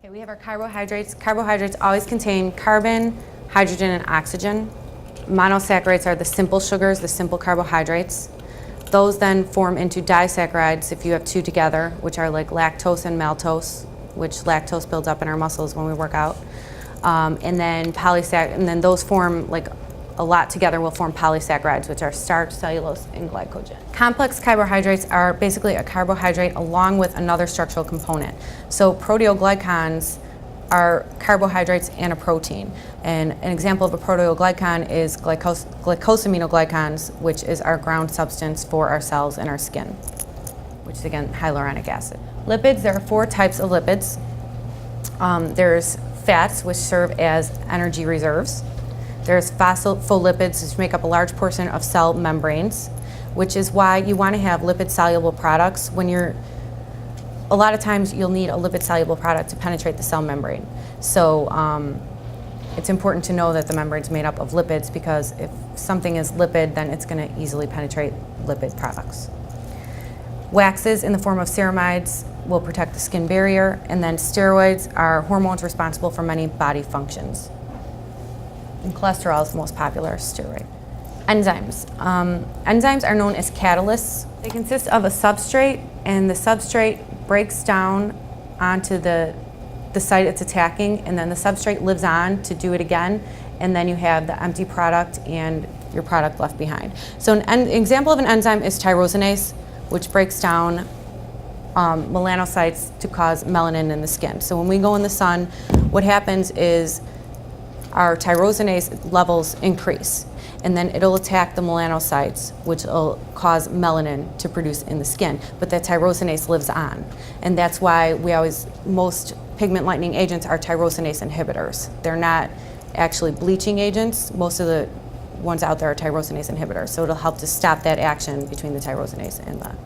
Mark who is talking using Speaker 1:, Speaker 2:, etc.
Speaker 1: Okay, we have our carbohydrates. Carbohydrates always contain carbon, hydrogen, and oxygen. Monosaccharides are the simple sugars, the simple carbohydrates. Those then form into disaccharides if you have two together, which are like lactose and maltose, which lactose builds up in our muscles when we work out. And then those form like a lot together will form polysaccharides, which are starch, cellulose, and glycogen. Complex carbohydrates are basically a carbohydrate along with another structural component. So proteoglycans are carbohydrates and a protein. And an example of a proteoglycan is glycosaminoglycans, which is our ground substance for our cells and our skin, which is again hyaluronic acid. Lipids, there are 4 types of lipids. There's fats, which serve as energy reserves. There's phospholipids, which make up a large portion of cell membranes, which is why you want to have lipid-soluble products. A lot of times you'll need a lipid-soluble product to penetrate the cell membrane. So it's important to know that the membrane's made up of lipids, because if something is lipid, then it's going to easily penetrate lipid products. Waxes in the form of ceramides will protect the skin barrier, and then steroids are hormones responsible for many body functions. And cholesterol is the most popular steroid. Enzymes. Enzymes are known as catalysts. They consist of a substrate, and the substrate breaks down onto the site it's attacking, and then the substrate lives on to do it again, and then you have the empty product and your product left behind. So an example of an enzyme is tyrosinase, which breaks down melanocytes to cause melanin in the skin. So when we go in the sun, what happens is our tyrosinase levels increase, and then it'll attack the melanocytes, which will cause melanin to produce in the skin. But that tyrosinase lives on, and that's why most pigment lightening agents are tyrosinase inhibitors. They're not actually bleaching agents. Most of the ones out there are tyrosinase inhibitors, so it'll help to stop that action between the tyrosinase and the